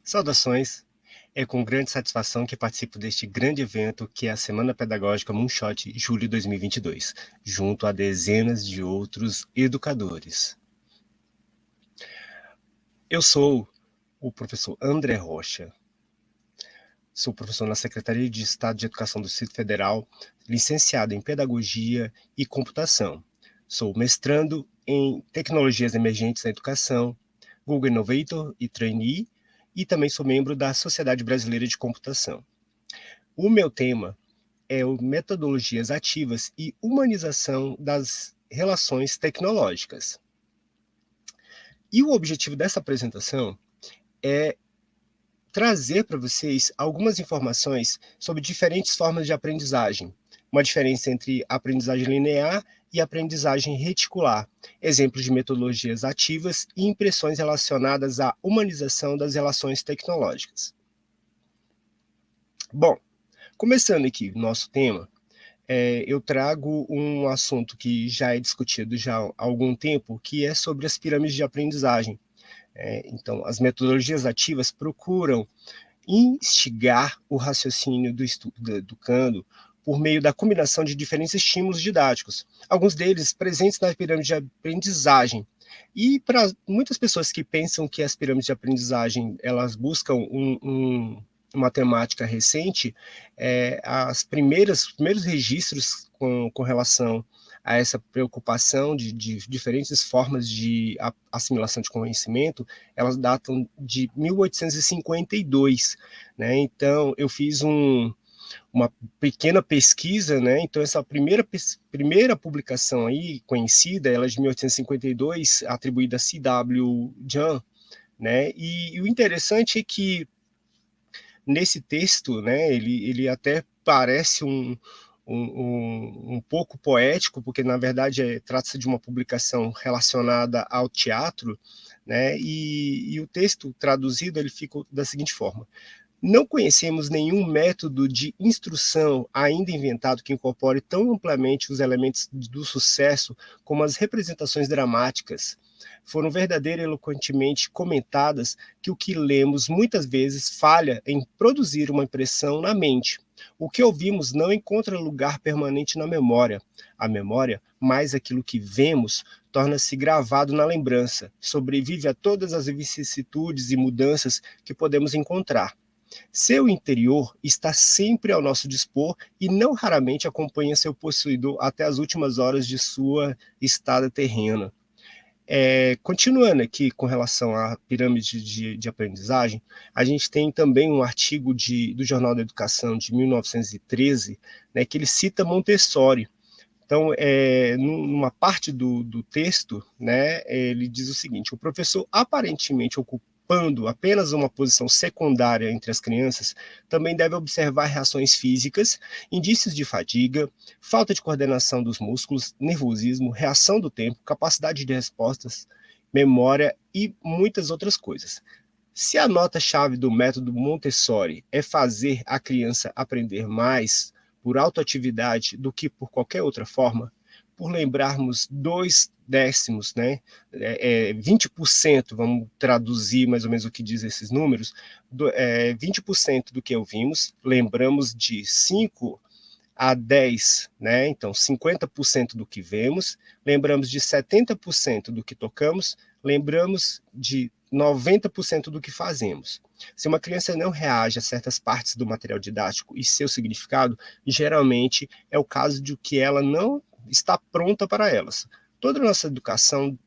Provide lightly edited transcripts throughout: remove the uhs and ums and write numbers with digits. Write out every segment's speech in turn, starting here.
Saudações! É com grande satisfação que participo deste grande evento que é a Semana Pedagógica Moonshot Julho 2022, junto a dezenas de outros educadores. Eu sou o professor André Rocha. Sou professor na Secretaria de Estado de Educação do Distrito Federal, licenciado em Pedagogia e Computação. Sou mestrando em Tecnologias Emergentes na Educação, Google Innovator e Trainee, e também sou membro da Sociedade Brasileira de Computação. O meu tema é o metodologias ativas e humanização das relações tecnológicas. E o objetivo dessa apresentação é trazer para vocês algumas informações sobre diferentes formas de aprendizagem, uma diferença entre aprendizagem linear e aprendizagem reticular, exemplos de metodologias ativas e impressões relacionadas à humanização das relações tecnológicas. Bom, começando aqui o nosso tema, eu trago um assunto que já é discutido já há algum tempo, que é sobre as pirâmides de aprendizagem. Então, as metodologias ativas procuram instigar o raciocínio do educando por meio da combinação de diferentes estímulos didáticos, alguns deles presentes na pirâmide de aprendizagem. E para muitas pessoas que pensam que as pirâmides de aprendizagem elas buscam uma temática recente, os primeiros registros com relação a essa preocupação de diferentes formas de assimilação de conhecimento, elas datam de 1852, né? Então, eu fiz uma pequena pesquisa, né? Então, essa primeira publicação aí, conhecida, ela é de 1852, atribuída a C.W. Jahn, né? E o interessante é que nesse texto, né, ele até parece um pouco poético, porque na verdade trata-se de uma publicação relacionada ao teatro, né, e o texto traduzido ele fica da seguinte forma: não conhecemos nenhum método de instrução ainda inventado que incorpore tão amplamente os elementos do sucesso como as representações dramáticas. Foram verdadeiramente eloquentemente comentadas que o que lemos muitas vezes falha em produzir uma impressão na mente. O que ouvimos não encontra lugar permanente na memória. A memória, mais aquilo que vemos, torna-se gravado na lembrança, sobrevive a todas as vicissitudes e mudanças que podemos encontrar. Seu interior está sempre ao nosso dispor e não raramente acompanha seu possuidor até as últimas horas de sua estada terrena. Continuando aqui com relação à pirâmide de aprendizagem, a gente tem também um artigo do Jornal da Educação de 1913, né, que ele cita Montessori. Então, numa parte do texto, né, ele diz o seguinte: o professor aparentemente ocupando apenas uma posição secundária entre as crianças, também deve observar reações físicas, indícios de fadiga, falta de coordenação dos músculos, nervosismo, reação do tempo, capacidade de respostas, memória e muitas outras coisas. Se a nota-chave do método Montessori é fazer a criança aprender mais por autoatividade do que por qualquer outra forma, por lembrarmos 2/10, né, 20%, vamos traduzir mais ou menos o que diz esses números, 20% do que ouvimos, lembramos de 5 a 10, né? Então, 50% do que vemos, lembramos de 70% do que tocamos, lembramos de 90% do que fazemos. Se uma criança não reage a certas partes do material didático e seu significado, geralmente é o caso de que ela não está pronta para elas. Toda a nossa educação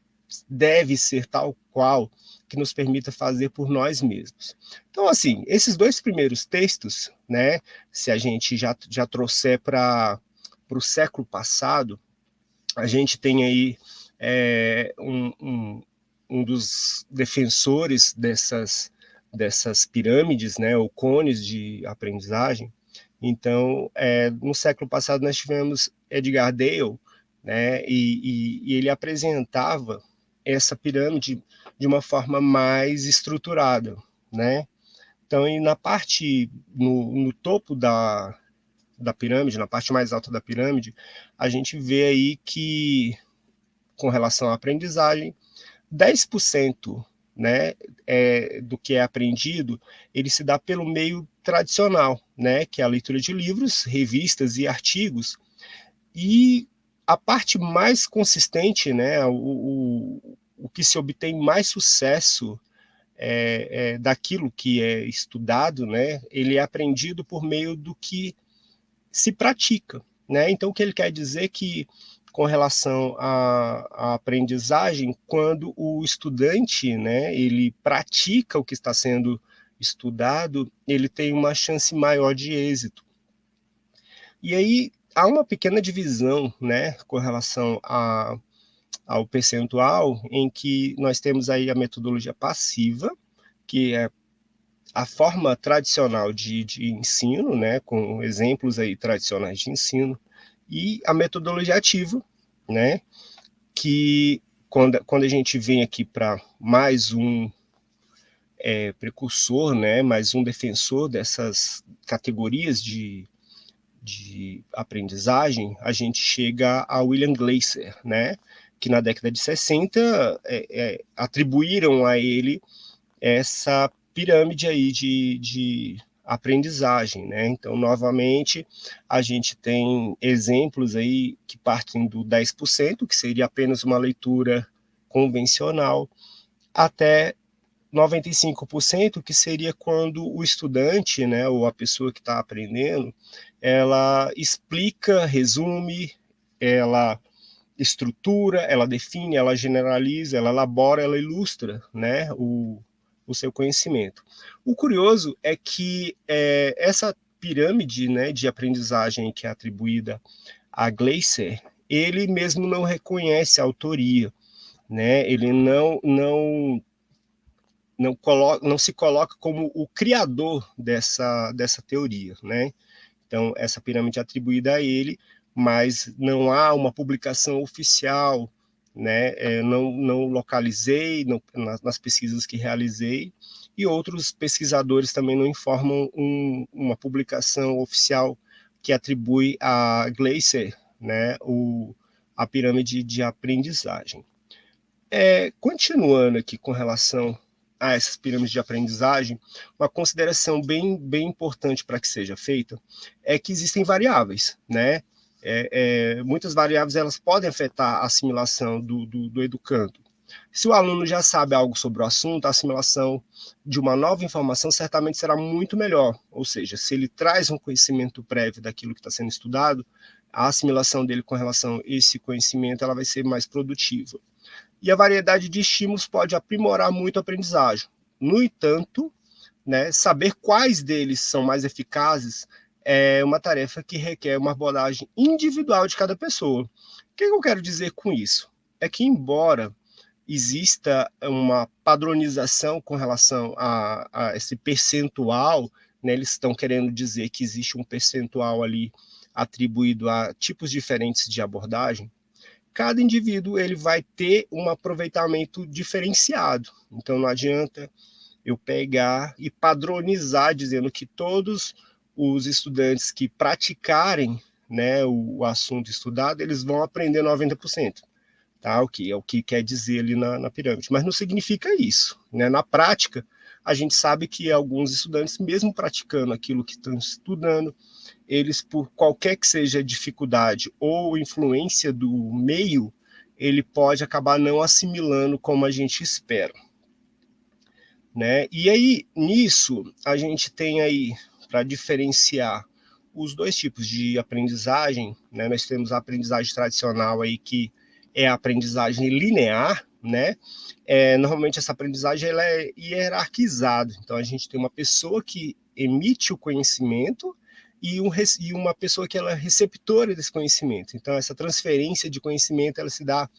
deve ser tal qual que nos permita fazer por nós mesmos. Então, assim, esses dois primeiros textos, né, se a gente já trouxer para o século passado, a gente tem aí um dos defensores dessas pirâmides, né, ou cones de aprendizagem. Então, no século passado nós tivemos Edgar Dale, né, e ele apresentava essa pirâmide de uma forma mais estruturada, né? Então, e na parte, no topo da pirâmide, na parte mais alta da pirâmide, a gente vê aí que, com relação à aprendizagem, 10% né, do que é aprendido, ele se dá pelo meio tradicional, né, que é a leitura de livros, revistas e artigos, e a parte mais consistente, né, o que se obtém mais sucesso daquilo que é estudado, né, ele é aprendido por meio do que se pratica, né? Então, o que ele quer dizer é que, com relação à aprendizagem, quando o estudante, né, ele pratica o que está sendo estudado, ele tem uma chance maior de êxito. E aí há uma pequena divisão, né, com relação ao percentual, em que nós temos aí a metodologia passiva, que é a forma tradicional de ensino, né, com exemplos aí tradicionais de ensino, e a metodologia ativa, né, que quando a gente vem aqui para mais um precursor, né, mais um defensor dessas categorias de aprendizagem, a gente chega a William Glasser, né, que na década de 60 atribuíram a ele essa pirâmide aí de aprendizagem, né? Então, novamente, a gente tem exemplos aí que partem do 10%, que seria apenas uma leitura convencional, até 95%, que seria quando o estudante, né, ou a pessoa que está aprendendo, ela explica, resume, ela estrutura, ela define, ela generaliza, ela elabora, ela ilustra, né, o seu conhecimento. O curioso é que essa pirâmide, né, de aprendizagem que é atribuída a Glasser, ele mesmo não reconhece a autoria, né? Ele não se coloca como o criador dessa teoria, né? Então, essa pirâmide é atribuída a ele, mas não há uma publicação oficial, né? Não localizei nas pesquisas que realizei, e outros pesquisadores também não informam uma publicação oficial que atribui a Glasser, né, a pirâmide de aprendizagem. Continuando aqui com relação a essas pirâmides de aprendizagem, uma consideração bem importante para que seja feita é que existem variáveis, né? Muitas variáveis elas podem afetar a assimilação do educando. Se o aluno já sabe algo sobre o assunto, a assimilação de uma nova informação certamente será muito melhor. Ou seja, se ele traz um conhecimento prévio daquilo que está sendo estudado, a assimilação dele com relação a esse conhecimento ela vai ser mais produtiva. E a variedade de estímulos pode aprimorar muito a aprendizagem. No entanto, né, saber quais deles são mais eficazes é uma tarefa que requer uma abordagem individual de cada pessoa. O que eu quero dizer com isso? É que, embora exista uma padronização com relação a esse percentual, né, eles estão querendo dizer que existe um percentual ali atribuído a tipos diferentes de abordagem, cada indivíduo ele vai ter um aproveitamento diferenciado. Então não adianta eu pegar e padronizar dizendo que todos os estudantes que praticarem, né, o assunto estudado, eles vão aprender 90%. Tá? O que quer dizer ali na pirâmide. Mas não significa isso. Né? Na prática, a gente sabe que alguns estudantes, mesmo praticando aquilo que estão estudando, eles, por qualquer que seja a dificuldade ou influência do meio, ele pode acabar não assimilando como a gente espera. Né? E aí, nisso, a gente tem aí, para diferenciar os dois tipos de aprendizagem, né? Nós temos a aprendizagem tradicional aí, que é a aprendizagem linear, né? Normalmente essa aprendizagem ela é hierarquizada, então a gente tem uma pessoa que emite o conhecimento e uma pessoa que ela é receptora desse conhecimento. Então essa transferência de conhecimento ela se dá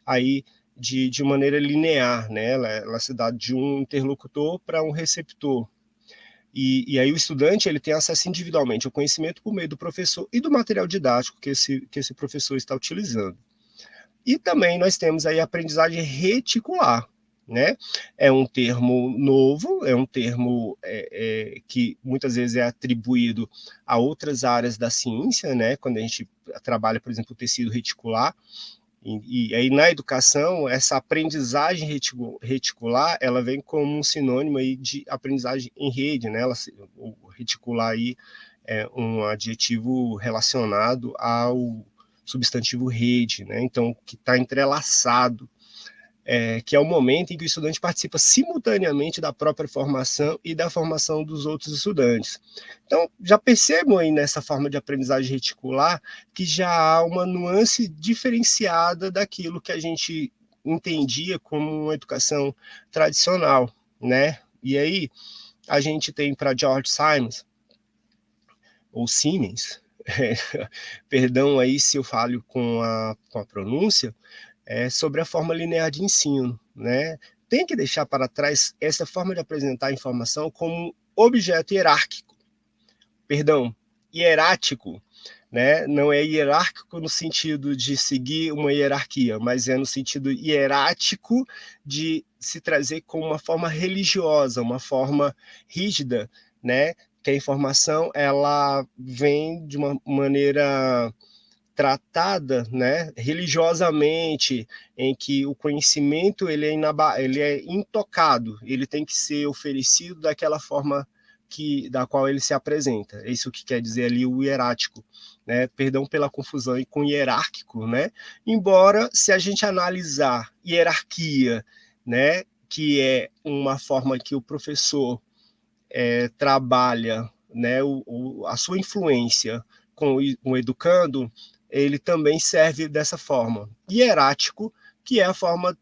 aí de maneira linear, né? Ela se dá de um interlocutor para um receptor. E aí o estudante ele tem acesso individualmente ao conhecimento por meio do professor e do material didático que esse professor está utilizando. E também nós temos aí a aprendizagem reticular, né? É um termo novo, é um termo que muitas vezes é atribuído a outras áreas da ciência, né? Quando a gente trabalha, por exemplo, o tecido reticular, E aí, na educação, essa aprendizagem reticular, ela vem como um sinônimo aí de aprendizagem em rede, né? O reticular aí é um adjetivo relacionado ao substantivo rede, né? Então, que está entrelaçado, que é o momento em que o estudante participa simultaneamente da própria formação e da formação dos outros estudantes. Então, já percebam aí nessa forma de aprendizagem reticular que já há uma nuance diferenciada daquilo que a gente entendia como uma educação tradicional, né? E aí, a gente tem para George Simons, ou Siemens, perdão aí se eu falho com a pronúncia, sobre a forma linear de ensino, né? Tem que deixar para trás essa forma de apresentar a informação como objeto hierárquico, perdão, hierático, né? Não é hierárquico no sentido de seguir uma hierarquia, mas é no sentido hierático de se trazer como uma forma religiosa, uma forma rígida, né? Que a informação ela vem de uma maneira tratada, né, religiosamente, em que o conhecimento ele é intocado, ele tem que ser oferecido daquela forma da qual ele se apresenta. É isso que quer dizer ali o hierático, né? Perdão pela confusão com hierárquico, né? Embora, se a gente analisar hierarquia, né, que é uma forma que o professor trabalha, né, a sua influência com o educando, ele também serve dessa forma. Hierático, que é a forma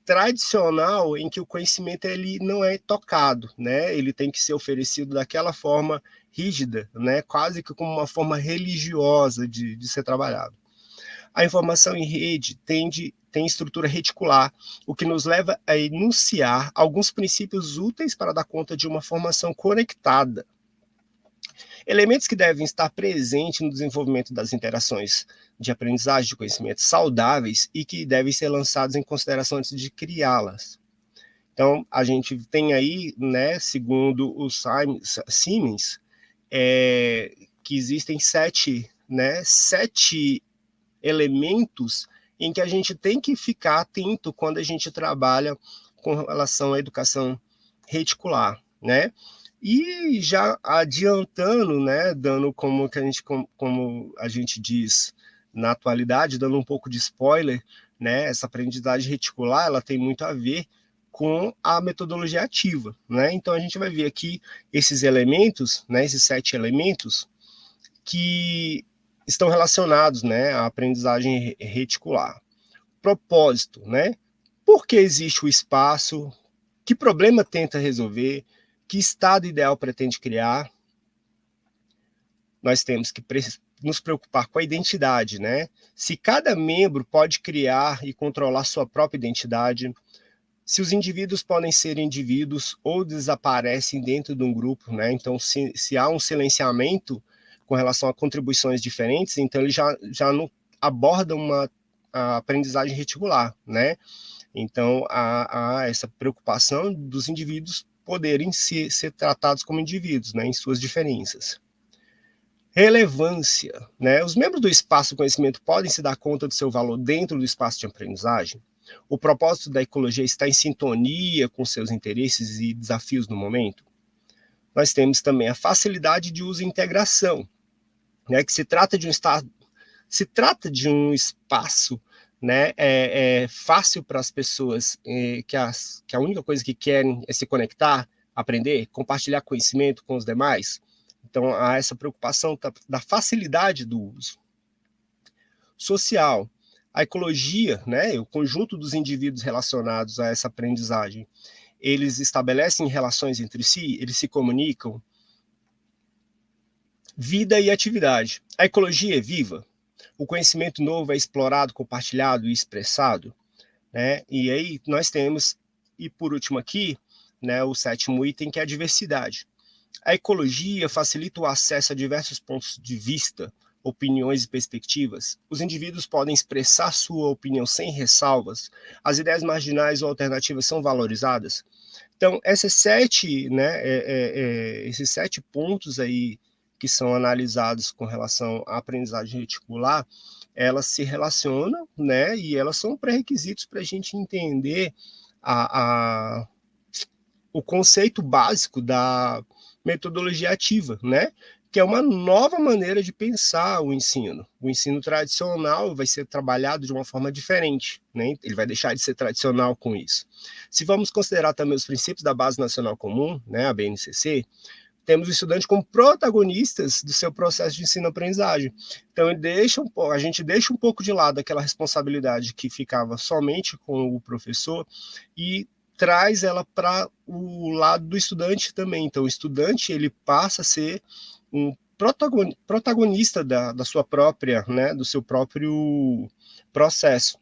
tradicional em que o conhecimento ele não é tocado, né? Ele tem que ser oferecido daquela forma rígida, né? Quase que como uma forma religiosa de ser trabalhado. A informação em rede tem estrutura reticular, o que nos leva a enunciar alguns princípios úteis para dar conta de uma formação conectada. Elementos que devem estar presentes no desenvolvimento das interações de aprendizagem de conhecimentos saudáveis e que devem ser lançados em consideração antes de criá-las. Então, a gente tem aí, né, segundo o Siemens, que existem sete elementos em que a gente tem que ficar atento quando a gente trabalha com relação à educação reticular, né? E já adiantando, né, dando como a gente diz na atualidade, dando um pouco de spoiler, né, essa aprendizagem reticular, ela tem muito a ver com a metodologia ativa, né? Então a gente vai ver aqui esses elementos, né, esses 7 elementos que estão relacionados, né, à aprendizagem reticular. Propósito, né? Por que existe o espaço? Que problema tenta resolver? Que estado ideal pretende criar? Nós temos que nos preocupar com a identidade, né? Se cada membro pode criar e controlar sua própria identidade, se os indivíduos podem ser indivíduos ou desaparecem dentro de um grupo, né? Então, se há um silenciamento com relação a contribuições diferentes, então ele já não aborda a aprendizagem reticular, né? Então, há essa preocupação dos indivíduos poderem ser tratados como indivíduos, né, em suas diferenças. Relevância, né? Os membros do espaço do conhecimento podem se dar conta do seu valor dentro do espaço de aprendizagem? O propósito da ecologia está em sintonia com seus interesses e desafios no momento? Nós temos também a facilidade de uso e integração, né, que se trata de um espaço, né, fácil para as pessoas, que a única coisa que querem é se conectar, aprender, compartilhar conhecimento com os demais. Então, há essa preocupação da facilidade do uso. Social, a ecologia, né, o conjunto dos indivíduos relacionados a essa aprendizagem, eles estabelecem relações entre si, eles se comunicam. Vida e atividade. A ecologia é viva. O conhecimento novo é explorado, compartilhado e expressado, né? E aí nós temos, e por último aqui, né, o 7º item, que é a diversidade. A ecologia facilita o acesso a diversos pontos de vista, opiniões e perspectivas. Os indivíduos podem expressar sua opinião sem ressalvas. As ideias marginais ou alternativas são valorizadas. Então, esses 7 pontos aí que são analisados com relação à aprendizagem reticular, elas se relacionam, né, e elas são pré-requisitos para a gente entender a, o conceito básico da metodologia ativa, né? Que é uma nova maneira de pensar o ensino. O ensino tradicional vai ser trabalhado de uma forma diferente, né? Ele vai deixar de ser tradicional com isso. Se vamos considerar também os princípios da Base Nacional Comum, né, a BNCC, temos o estudante como protagonistas do seu processo de ensino-aprendizagem. Então, a gente deixa um pouco de lado aquela responsabilidade que ficava somente com o professor e traz ela para o lado do estudante também. Então, o estudante ele passa a ser um protagonista da sua própria, né, do seu próprio processo.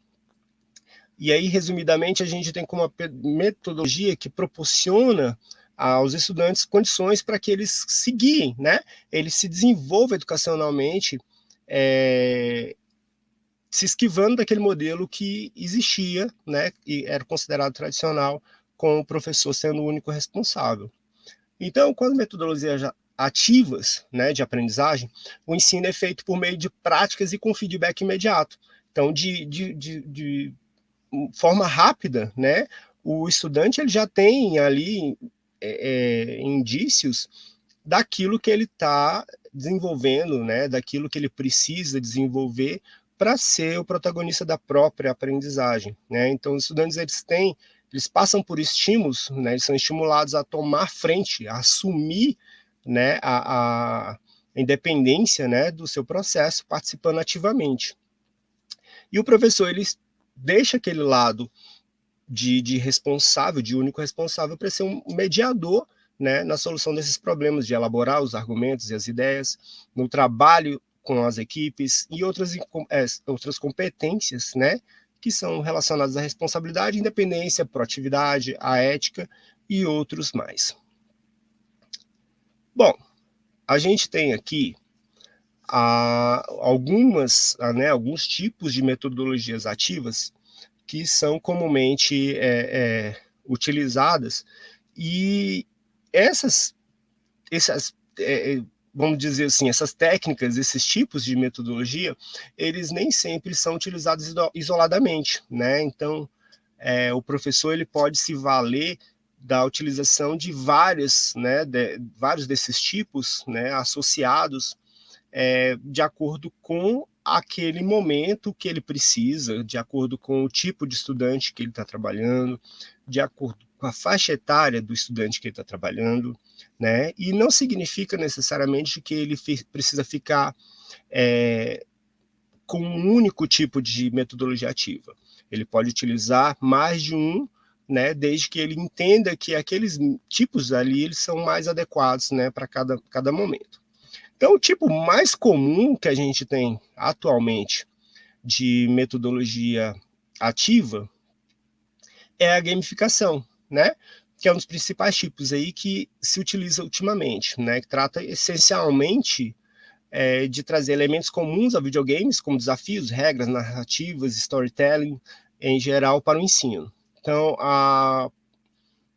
E aí, resumidamente, a gente tem como uma metodologia que proporciona aos estudantes condições para que eles se guiem, né? Eles se desenvolvam educacionalmente, se esquivando daquele modelo que existia, né? E era considerado tradicional, com o professor sendo o único responsável. Então, quando metodologias ativas, né, de aprendizagem, o ensino é feito por meio de práticas e com feedback imediato. Então, de forma rápida, né, o estudante ele já tem ali indícios daquilo que ele está desenvolvendo, né, daquilo que ele precisa desenvolver para ser o protagonista da própria aprendizagem, né? Então, os estudantes eles passam por estímulos, né? Eles são estimulados a tomar frente, a assumir, né, a independência, né, do seu processo, participando ativamente. E o professor ele deixa aquele lado de responsável, de único responsável, para ser um mediador, né, na solução desses problemas, de elaborar os argumentos e as ideias, no trabalho com as equipes e outras competências, né, que são relacionadas à responsabilidade, independência, proatividade, à ética e outros mais. Bom, a gente tem aqui alguns tipos de metodologias ativas que são comumente utilizadas, e essas vamos dizer assim, essas técnicas, esses tipos de metodologia, eles nem sempre são utilizados isoladamente, né? Então, o professor ele pode se valer da utilização de vários desses tipos, né, associados de acordo com aquele momento que ele precisa, de acordo com o tipo de estudante que ele está trabalhando, de acordo com a faixa etária do estudante que ele está trabalhando, né? E não significa necessariamente que ele precisa ficar com um único tipo de metodologia ativa. Ele pode utilizar mais de um, né? Desde que ele entenda que aqueles tipos ali eles são mais adequados, né? Para cada momento. Então, o tipo mais comum que a gente tem atualmente de metodologia ativa é a gamificação, né? Que é um dos principais tipos aí que se utiliza ultimamente, né? Que trata essencialmente de trazer elementos comuns a videogames, como desafios, regras, narrativas, storytelling, em geral, para o ensino. Então,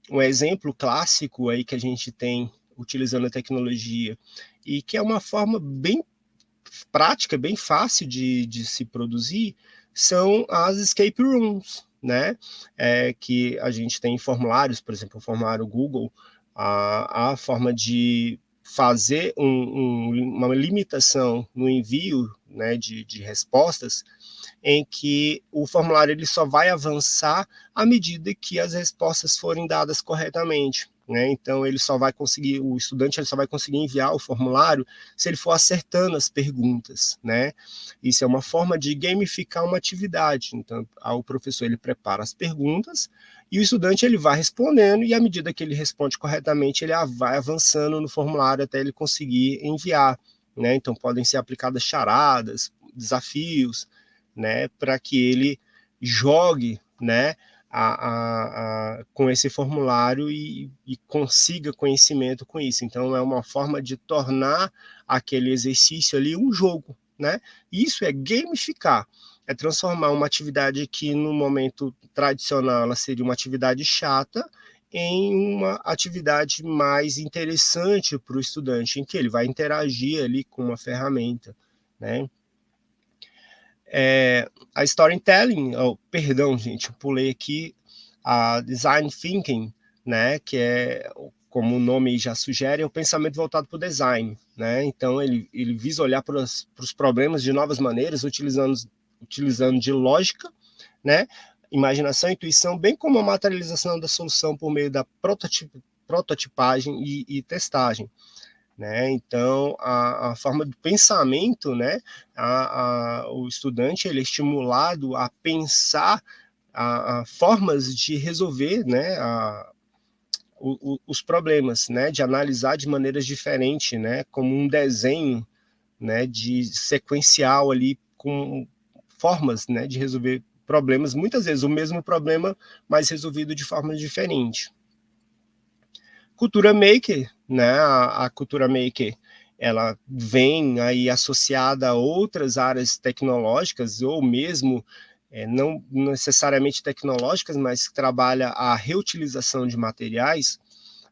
um exemplo clássico aí que a gente tem utilizando a tecnologia e que é uma forma bem prática, bem fácil de se produzir, são as escape rooms, né? Que a gente tem formulários, por exemplo, o formulário Google, a forma de fazer uma limitação no envio, né, de respostas, em que o formulário ele só vai avançar à medida que as respostas forem dadas corretamente. Né? Então o estudante ele só vai conseguir enviar o formulário se ele for acertando as perguntas. Né? Isso é uma forma de gamificar uma atividade. Então, o professor ele prepara as perguntas e o estudante ele vai respondendo, e à medida que ele responde corretamente, ele vai avançando no formulário até ele conseguir enviar. Né? Então, podem ser aplicadas charadas, desafios, né, para que ele jogue, né, com esse formulário e consiga conhecimento com isso. Então, é uma forma de tornar aquele exercício ali um jogo, né? Isso é gamificar, é transformar uma atividade que no momento tradicional ela seria uma atividade chata em uma atividade mais interessante para o estudante, em que ele vai interagir ali com uma ferramenta, né? A storytelling, perdão, gente, eu pulei aqui, a design thinking, né, que é, como o nome já sugere, é o pensamento voltado para o design, né? Então ele visa olhar para os problemas de novas maneiras, utilizando de lógica, né, imaginação, intuição, bem como a materialização da solução por meio da prototipagem e testagem. Né? Então, a forma do pensamento, né? O estudante ele é estimulado a pensar a formas de resolver, né? Os problemas, né? De analisar de maneiras diferentes, né? Como um desenho, né? De sequencial ali com formas, né? De resolver problemas, muitas vezes o mesmo problema, mas resolvido de forma diferente. Cultura maker, né? A cultura maker, ela vem aí associada a outras áreas tecnológicas ou mesmo não necessariamente tecnológicas, mas que trabalha a reutilização de materiais,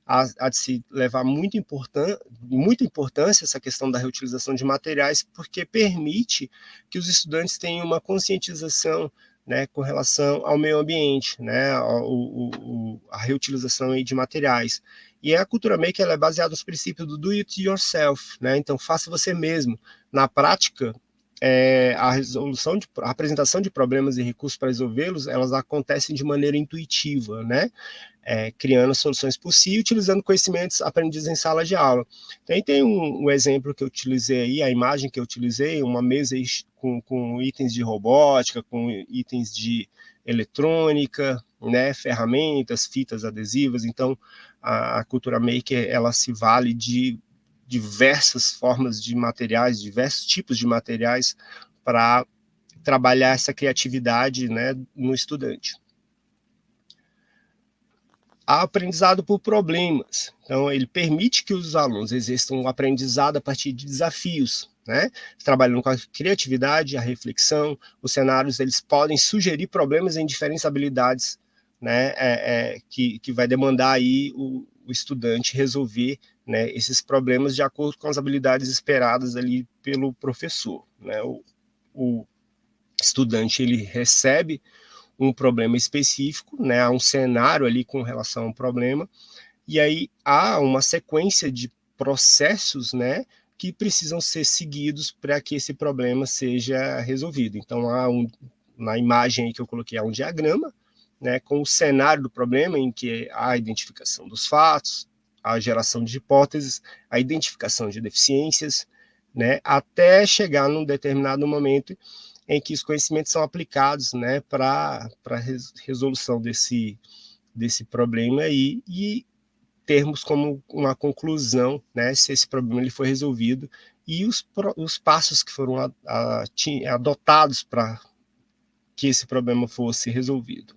a de se levar muita importância essa questão da reutilização de materiais, porque permite que os estudantes tenham uma conscientização, né, com relação ao meio ambiente, né, a reutilização aí de materiais. E a cultura maker ela é baseada nos princípios do do it yourself, né? Então faça você mesmo. Na prática, a apresentação de problemas e recursos para resolvê-los, elas acontecem de maneira intuitiva, né? Criando soluções por si, utilizando conhecimentos aprendidos em sala de aula. Tem um exemplo que eu utilizei aí, a imagem que eu utilizei, uma mesa com itens de robótica, com itens de eletrônica, né, ferramentas, fitas adesivas. Então, a cultura maker ela se vale de diversas formas de materiais, diversos tipos de materiais para trabalhar essa criatividade, né, no estudante. Aprendizado por problemas. Então, ele permite que os alunos exerçam um aprendizado a partir de desafios, né? Trabalhando com a criatividade, a reflexão, os cenários eles podem sugerir problemas em diferentes habilidades, né? Que vai demandar aí o estudante resolver, né, esses problemas de acordo com as habilidades esperadas ali pelo professor, né? O estudante ele recebe um problema específico, né, há um cenário ali com relação ao problema, e aí há uma sequência de processos, né, que precisam ser seguidos para que esse problema seja resolvido. Então, na imagem aí que eu coloquei, há um diagrama, né, com o cenário do problema, em que há a identificação dos fatos, a geração de hipóteses, a identificação de deficiências, né, até chegar num determinado momento em que os conhecimentos são aplicados, né, para a resolução desse problema aí, e termos como uma conclusão, né, se esse problema ele foi resolvido e os passos que foram adotados para que esse problema fosse resolvido.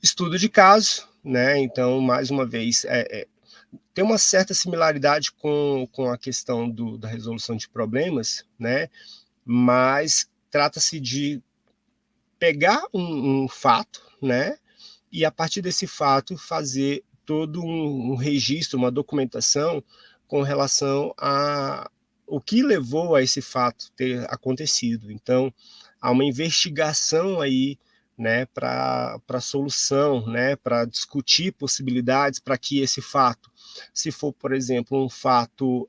Estudo de caso, né, então, mais uma vez, tem uma certa similaridade com a questão da resolução de problemas, né, mas trata-se de pegar um fato, né, e a partir desse fato fazer todo um registro, uma documentação com relação a o que levou a esse fato ter acontecido. Então, há uma investigação aí, né, para a solução, né, para discutir possibilidades para que esse fato, se for, por exemplo, um fato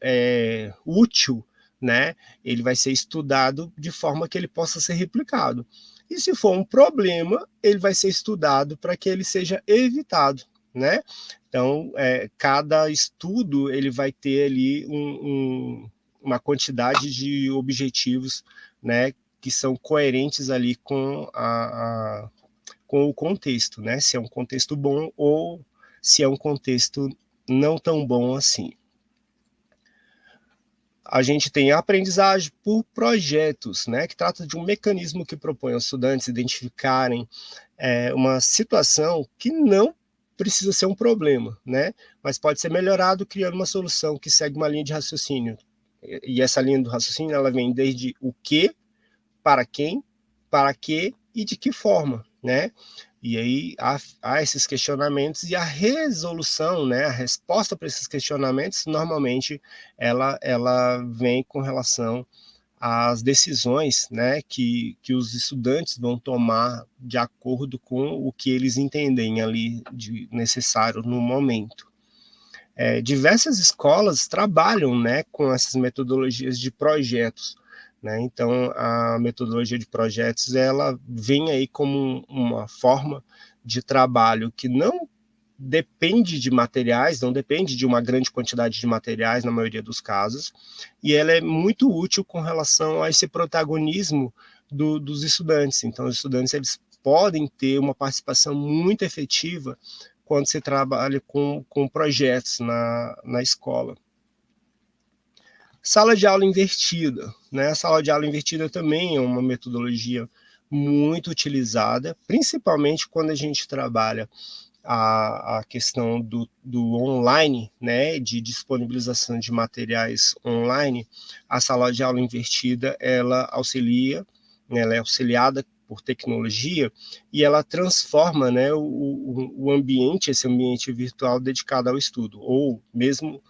útil, né, ele vai ser estudado de forma que ele possa ser replicado. E se for um problema, ele vai ser estudado para que ele seja evitado, né? Então, cada estudo ele vai ter ali uma quantidade de objetivos, né, que são coerentes ali com o contexto, né? Se é um contexto bom ou se é um contexto não tão bom assim. A gente tem a aprendizagem por projetos, né, que trata de um mecanismo que propõe aos estudantes identificarem uma situação que não precisa ser um problema, né, mas pode ser melhorado criando uma solução que segue uma linha de raciocínio. E essa linha do raciocínio ela vem desde o que, para quem, para que e de que forma, né? E aí há esses questionamentos e a resolução, né, a resposta para esses questionamentos, normalmente ela vem com relação as decisões, né, que os estudantes vão tomar de acordo com o que eles entendem ali de necessário no momento. Diversas escolas trabalham, né, com essas metodologias de projetos, né? Então, a metodologia de projetos ela vem aí como uma forma de trabalho que não depende de materiais, não depende de uma grande quantidade de materiais na maioria dos casos, e ela é muito útil com relação a esse protagonismo dos estudantes. Então, os estudantes eles podem ter uma participação muito efetiva quando se trabalha com projetos na escola. Sala de aula invertida, né? A sala de aula invertida também é uma metodologia muito utilizada, principalmente quando a gente trabalha a questão do online, né, de disponibilização de materiais online. A sala de aula invertida, ela auxilia, né, ela é auxiliada por tecnologia e ela transforma, né, o ambiente, esse ambiente virtual dedicado ao estudo, ou mesmo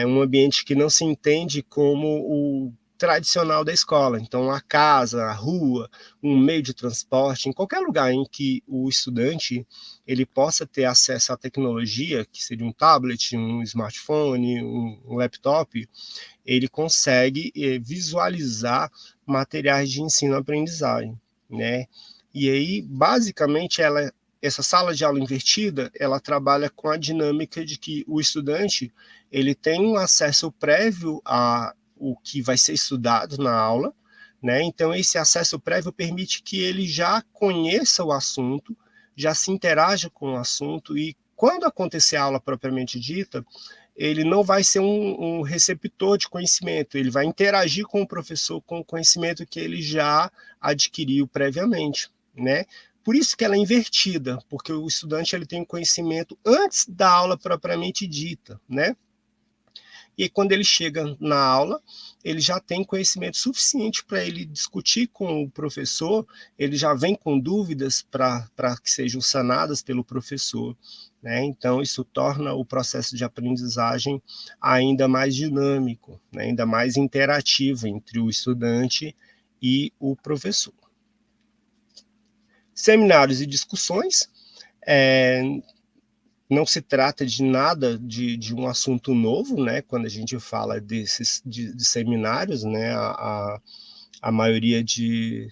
um ambiente que não se entende como o tradicional da escola. Então, a casa, a rua, um meio de transporte, em qualquer lugar em que o estudante ele possa ter acesso à tecnologia, que seria um tablet, um smartphone, um laptop, ele consegue visualizar materiais de ensino-aprendizagem, né? E aí, basicamente, essa sala de aula invertida, ela trabalha com a dinâmica de que o estudante ele tem um acesso prévio a o que vai ser estudado na aula, né? Então esse acesso prévio permite que ele já conheça o assunto, já se interaja com o assunto e quando acontecer a aula propriamente dita, ele não vai ser um receptor de conhecimento, ele vai interagir com o professor com o conhecimento que ele já adquiriu previamente, né? Por isso que ela é invertida, porque o estudante ele tem o conhecimento antes da aula propriamente dita, né? E quando ele chega na aula, ele já tem conhecimento suficiente para ele discutir com o professor, ele já vem com dúvidas para que sejam sanadas pelo professor. Né? Então, isso torna o processo de aprendizagem ainda mais dinâmico, né? Ainda mais interativo entre o estudante e o professor. Seminários e discussões. Não se trata de nada de um assunto novo, né? Quando a gente fala de seminários, né? A maioria de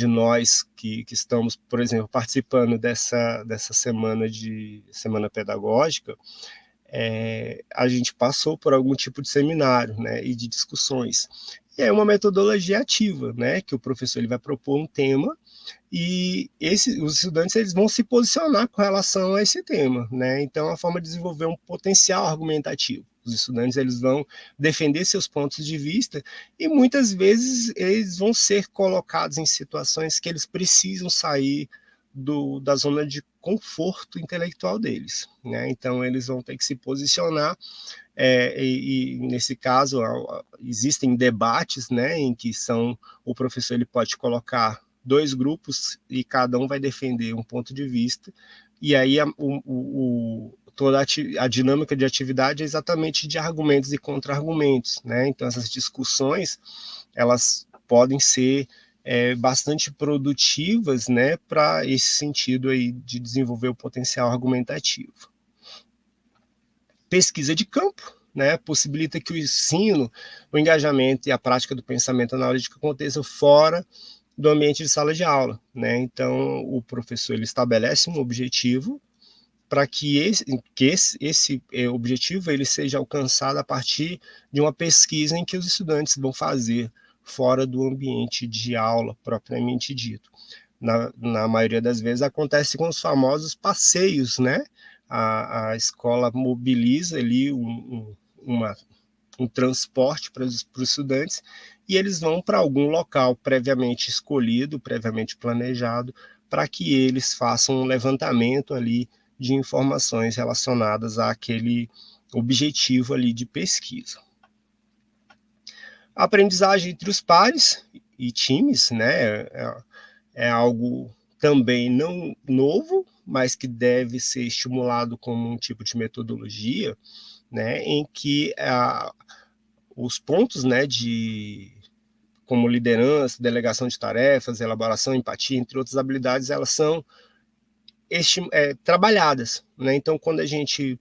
nós que estamos, por exemplo, participando dessa semana pedagógica, a gente passou por algum tipo de seminário, né? E de discussões. E é uma metodologia ativa, né? Que o professor ele vai propor um tema e os estudantes eles vão se posicionar com relação a esse tema, né? Então, é uma forma de desenvolver um potencial argumentativo. Os estudantes eles vão defender seus pontos de vista e muitas vezes eles vão ser colocados em situações que eles precisam sair da zona de conforto intelectual deles, né? Então, eles vão ter que se posicionar e nesse caso existem debates, né, em que o professor ele pode colocar dois grupos e cada um vai defender um ponto de vista e aí toda a dinâmica de atividade é exatamente de argumentos e contra-argumentos, né? Então essas discussões elas podem ser bastante produtivas, né, para esse sentido aí de desenvolver o potencial argumentativo. Pesquisa de campo, né, possibilita que o ensino, o engajamento e a prática do pensamento analítico aconteçam fora do ambiente de sala de aula, né? Então, o professor ele estabelece um objetivo para que esse objetivo ele seja alcançado a partir de uma pesquisa em que os estudantes vão fazer fora do ambiente de aula propriamente dito. Na maioria das vezes acontece com os famosos passeios, né? A escola mobiliza ali um transporte para os estudantes e eles vão para algum local previamente escolhido, previamente planejado, para que eles façam um levantamento ali de informações relacionadas àquele objetivo ali de pesquisa. A aprendizagem entre os pares e times, né, é algo também não novo, mas que deve ser estimulado como um tipo de metodologia, né, em que os pontos, né, como liderança, delegação de tarefas, elaboração, empatia, entre outras habilidades, elas são trabalhadas, né? Então, quando a gente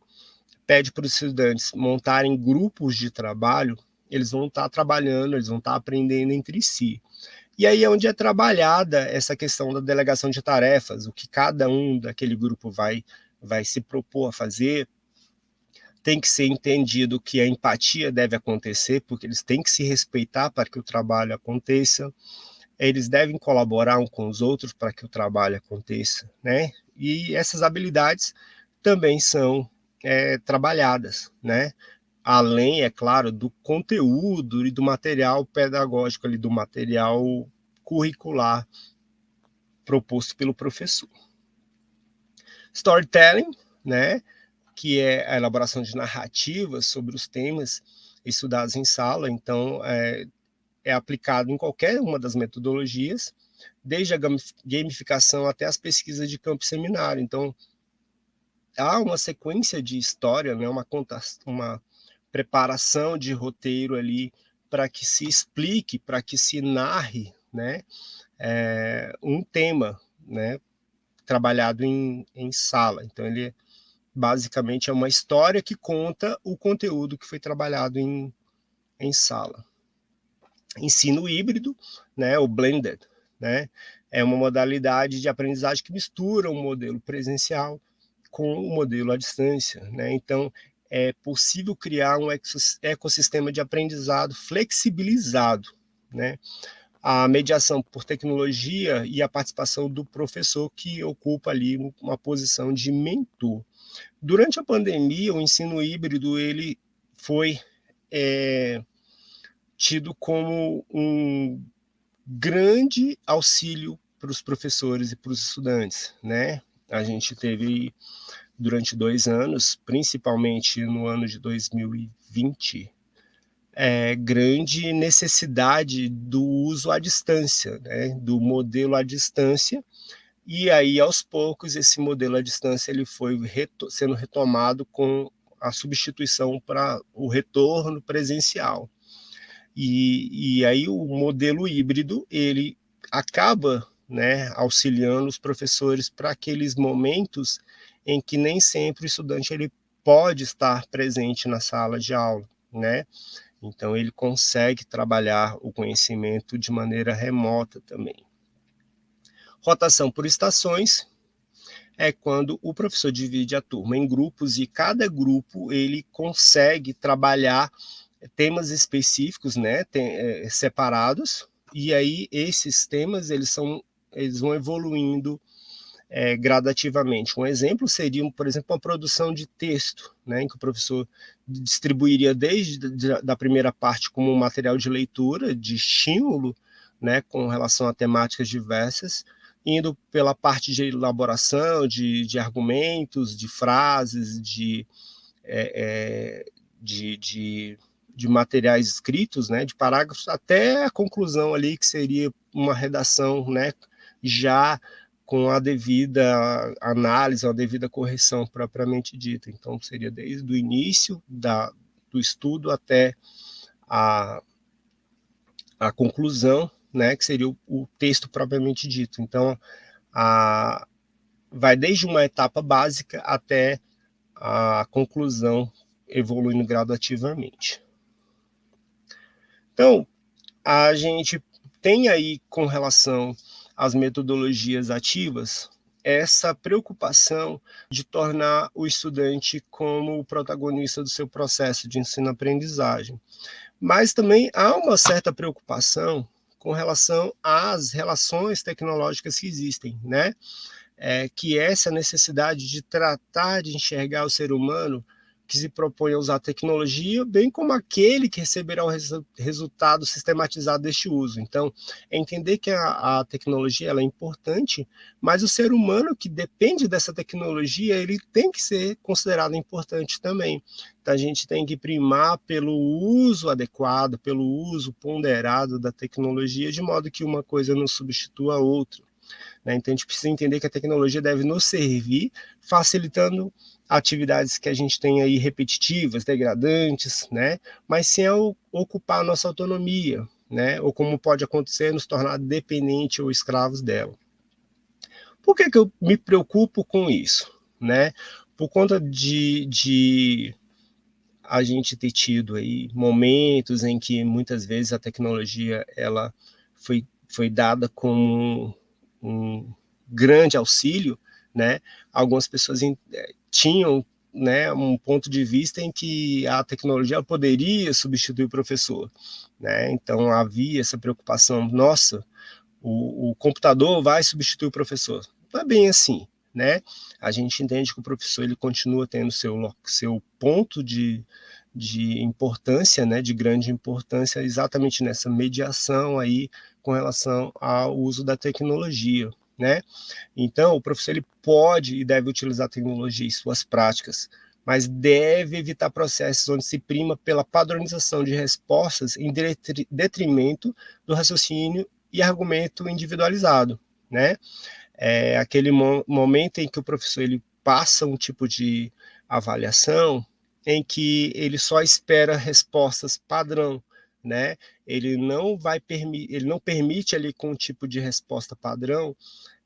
pede para os estudantes montarem grupos de trabalho, eles vão estar trabalhando, eles vão estar aprendendo entre si. E aí é onde é trabalhada essa questão da delegação de tarefas, o que cada um daquele grupo vai se propor a fazer. Tem que ser entendido que a empatia deve acontecer, porque eles têm que se respeitar para que o trabalho aconteça. Eles devem colaborar uns com os outros para que o trabalho aconteça, né? E essas habilidades também são trabalhadas, né? Além, é claro, do conteúdo e do material pedagógico, ali, do material curricular proposto pelo professor. Storytelling, né? Que é a elaboração de narrativas sobre os temas estudados em sala. Então, é aplicado em qualquer uma das metodologias, desde a gamificação até as pesquisas de campo e seminário. Então, há uma sequência de história, né, uma preparação de roteiro ali para que se explique, para que se narre, né, um tema, né, trabalhado em sala. Então, ele basicamente é uma história que conta o conteúdo que foi trabalhado em sala. Ensino híbrido, né, o blended, né, é uma modalidade de aprendizagem que mistura o modelo presencial com o modelo à distância, né? Então, é possível criar um ecossistema de aprendizado flexibilizado, né? A mediação por tecnologia e a participação do professor, que ocupa ali uma posição de mentor. Durante a pandemia, o ensino híbrido ele foi tido como um grande auxílio para os professores e para os estudantes, né? A gente teve durante 2 anos, principalmente no ano de 2020, grande necessidade do uso à distância, né? Do modelo à distância. E aí, aos poucos, esse modelo à distância ele foi sendo retomado com a substituição para o retorno presencial. E aí o modelo híbrido ele acaba, né, auxiliando os professores para aqueles momentos em que nem sempre o estudante ele pode estar presente na sala de aula, né? Então ele consegue trabalhar o conhecimento de maneira remota também. Rotação por estações é quando o professor divide a turma em grupos e cada grupo ele consegue trabalhar temas específicos, né, separados, e aí esses temas eles vão evoluindo gradativamente. Um exemplo seria, por exemplo, uma produção de texto, né, em que o professor distribuiria desde da primeira parte como um material de leitura, de estímulo, né, com relação a temáticas diversas, indo pela parte de elaboração, de argumentos, de frases, de materiais escritos, né, de parágrafos, até a conclusão ali, que seria uma redação, né, já com a devida análise, a devida correção propriamente dita. Então, seria desde o início do estudo até a conclusão, né, que seria o texto propriamente dito. Então, vai desde uma etapa básica até a conclusão, evoluindo gradativamente. Então, a gente tem aí, com relação às metodologias ativas, essa preocupação de tornar o estudante como o protagonista do seu processo de ensino-aprendizagem. Mas também há uma certa preocupação com relação às relações tecnológicas que existem, né? Que essa necessidade de tratar de enxergar o ser humano que se propõe a usar a tecnologia, bem como aquele que receberá o resultado sistematizado deste uso. Então, é entender que a tecnologia ela é importante, mas o ser humano que depende dessa tecnologia, ele tem que ser considerado importante também. Então, a gente tem que primar pelo uso adequado, pelo uso ponderado da tecnologia, de modo que uma coisa não substitua a outra. Né? Então, a gente precisa entender que a tecnologia deve nos servir, facilitando atividades que a gente tem aí repetitivas, degradantes, né? Mas sem ocupar a nossa autonomia, né? Ou como pode acontecer nos tornar dependente ou escravos dela. Por que eu me preocupo com isso, né? Por conta de a gente ter tido aí momentos em que muitas vezes a tecnologia ela foi dada como um grande auxílio, né? Algumas pessoas tinham, né, um ponto de vista em que a tecnologia poderia substituir o professor, né? Então havia essa preocupação, nossa, o computador vai substituir o professor. Não é bem assim, né? A gente entende que o professor ele continua tendo seu ponto de importância, né, de grande importância, exatamente nessa mediação aí com relação ao uso da tecnologia, né? Então, o professor ele pode e deve utilizar a tecnologia em suas práticas, mas deve evitar processos onde se prima pela padronização de respostas em detrimento do raciocínio e argumento individualizado, né? É aquele momento em que o professor ele passa um tipo de avaliação em que ele só espera respostas padrão, né? Ele não permite ali com um tipo de resposta padrão.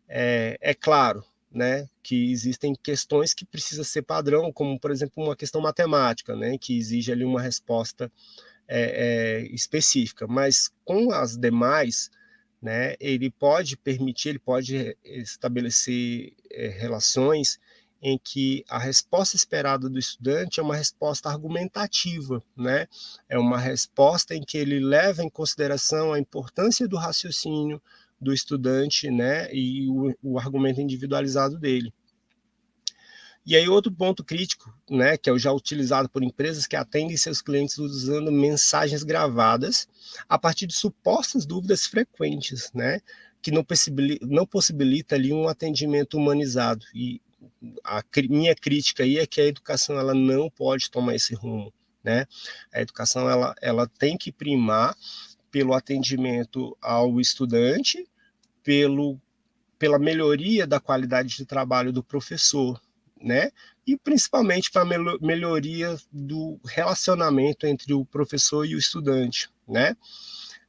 É claro, né, que existem questões que precisa ser padrão, como por exemplo uma questão matemática, né, que exige ali uma resposta específica, mas com as demais, né, ele pode estabelecer relações em que a resposta esperada do estudante é uma resposta argumentativa, né? É uma resposta em que ele leva em consideração a importância do raciocínio do estudante, né, e o argumento individualizado dele. E aí outro ponto crítico, né, que é o já utilizado por empresas que atendem seus clientes usando mensagens gravadas a partir de supostas dúvidas frequentes, né, que não possibilita ali um atendimento humanizado. E minha crítica aí é que a educação ela não pode tomar esse rumo, né? A educação ela tem que primar pelo atendimento ao estudante, pela melhoria da qualidade de trabalho do professor, né? E principalmente para a melhoria do relacionamento entre o professor e o estudante, né?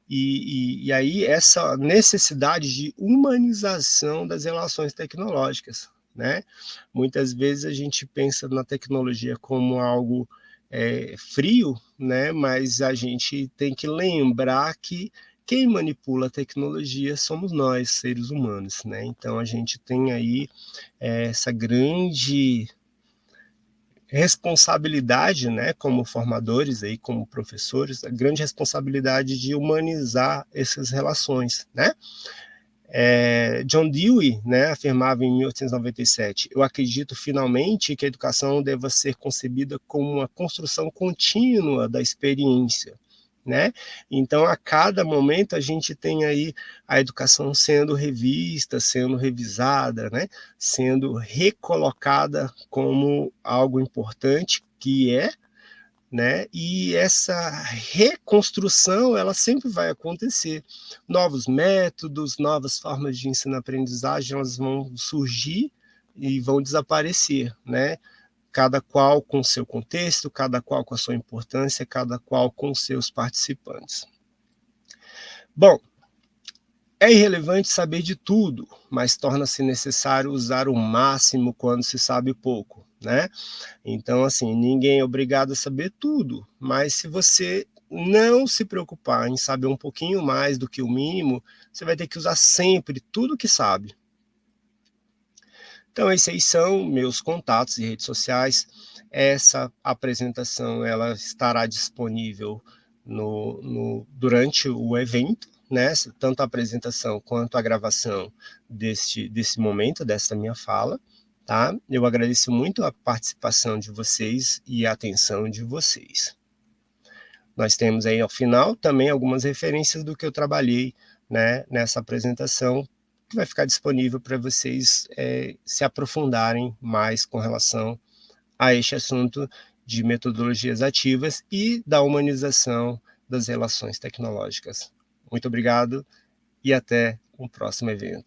E aí essa necessidade de humanização das relações tecnológicas, né? Muitas vezes a gente pensa na tecnologia como algo frio, né? Mas a gente tem que lembrar que quem manipula a tecnologia somos nós, seres humanos, né? Então a gente tem aí essa grande responsabilidade, né, como formadores aí, como professores, a grande responsabilidade de humanizar essas relações, né? John Dewey, né, afirmava em 1897: eu acredito finalmente que a educação deva ser concebida como uma construção contínua da experiência, né? Então, a cada momento a gente tem aí a educação sendo revista, sendo revisada, né? Sendo recolocada como algo importante que né? E essa reconstrução, ela sempre vai acontecer. Novos métodos, novas formas de ensino-aprendizagem, elas vão surgir e vão desaparecer, né? Cada qual com seu contexto, cada qual com a sua importância, cada qual com seus participantes. Bom, é irrelevante saber de tudo, mas torna-se necessário usar o máximo quando se sabe pouco, né? Então, assim, ninguém é obrigado a saber tudo, mas se você não se preocupar em saber um pouquinho mais do que o mínimo, você vai ter que usar sempre tudo que sabe. Então, esses aí são meus contatos e redes sociais. Essa apresentação ela estará disponível durante o evento, né? Tanto a apresentação quanto a gravação desse momento, dessa minha fala. Tá? Eu agradeço muito a participação de vocês e a atenção de vocês. Nós temos aí ao final também algumas referências do que eu trabalhei, né, nessa apresentação, que vai ficar disponível para vocês se aprofundarem mais com relação a este assunto de metodologias ativas e da humanização das relações tecnológicas. Muito obrigado e até um próximo evento.